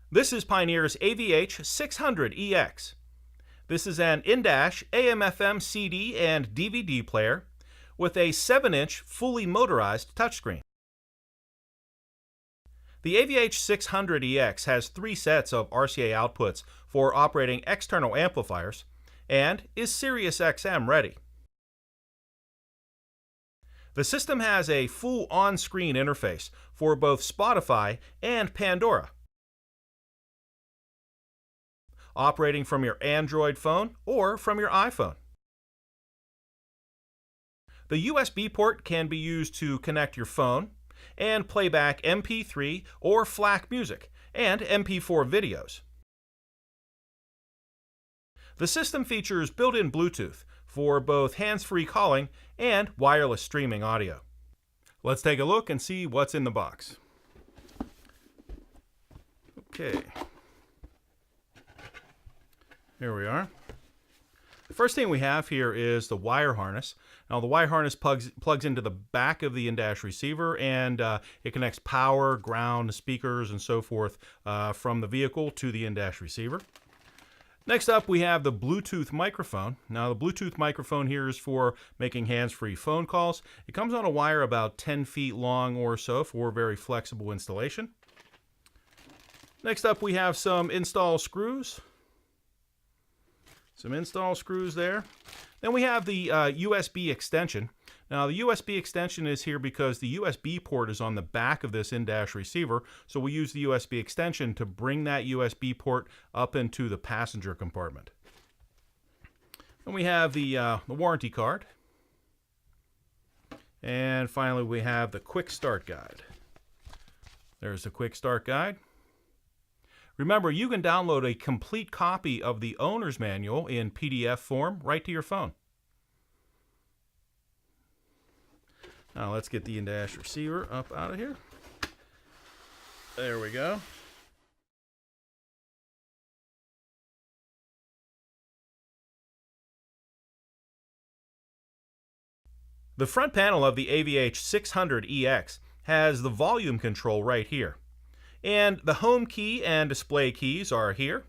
This is Pioneer's AVH-600EX. This is an in-dash AM/FM CD and DVD player with a 7-inch fully motorized touchscreen. The AVH-600EX has 3 sets of RCA outputs for operating external amplifiers and is Sirius XM ready. The system has a full on-screen interface for both Spotify and Pandora, operating from your Android phone or from your iPhone. The USB port can be used to connect your phone and play back MP3 or FLAC music and MP4 videos. The system features built-in Bluetooth for both hands-free calling and wireless streaming audio. Let's take a look and see what's in the box. Okay. Here we are. The first thing we have here is the wire harness. Now the wire harness plugs into the back of the in-dash receiver, and it connects power, ground, speakers, and so forth from the vehicle to the in-dash receiver. Next up, we have the Bluetooth microphone. Now the Bluetooth microphone here is for making hands-free phone calls. It comes on a wire about 10 feet long or so for very flexible installation. Next up, we have some install screws. Some install screws there. Then we have the USB extension. Now the USB extension is here because the USB port is on the back of this in-dash receiver, so we use the USB extension to bring that USB port up into the passenger compartment. Then we have the warranty card. And finally we have the quick start guide. There's the quick start guide. Remember, you can download a complete copy of the owner's manual in PDF form right to your phone. Now let's get the in-dash receiver up out of here. There we go. The front panel of the AVH-600EX has the volume control right here. And the home key and display keys are here.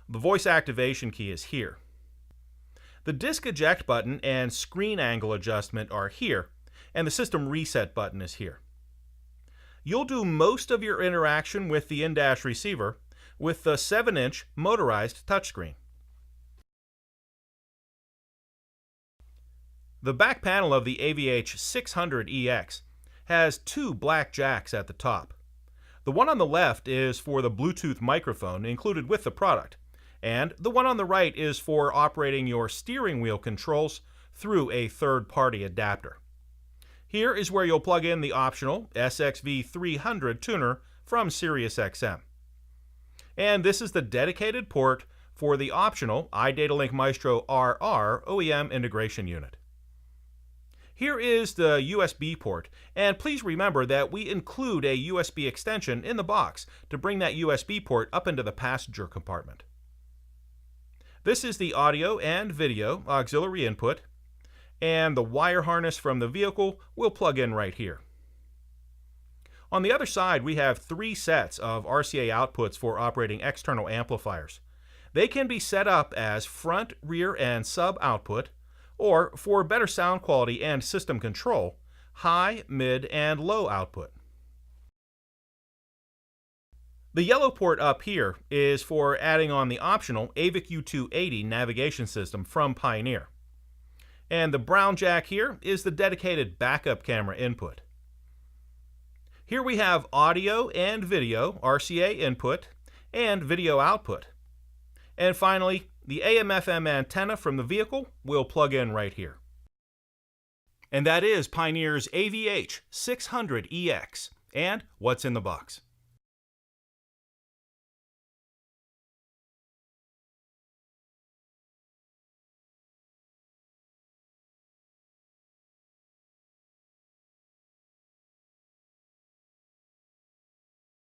The voice activation key is here. The disc eject button and screen angle adjustment are here, and the system reset button is here. You'll do most of your interaction with the in-dash receiver with the 7-inch motorized touchscreen. The back panel of the AVH-600EX has 2 black jacks at the top. The one on the left is for the Bluetooth microphone included with the product, and the one on the right is for operating your steering wheel controls through a third-party adapter. Here is where you'll plug in the optional SXV300 tuner from Sirius XM. And this is the dedicated port for the optional iDataLink Maestro RR OEM integration unit. Here is the USB port, and please remember that we include a USB extension in the box to bring that USB port up into the passenger compartment. This is the audio and video auxiliary input, and the wire harness from the vehicle will plug in right here. On the other side, we have 3 sets of RCA outputs for operating external amplifiers. They can be set up as front, rear, and sub output, or for better sound quality and system control, high, mid, and low output. The yellow port up here is for adding on the optional AVIC U280 navigation system from Pioneer. And the brown jack here is the dedicated backup camera input. Here we have audio and video RCA input and video output. And finally, the AM/FM antenna from the vehicle will plug in right here. And that is Pioneer's AVH-600EX and what's in the box.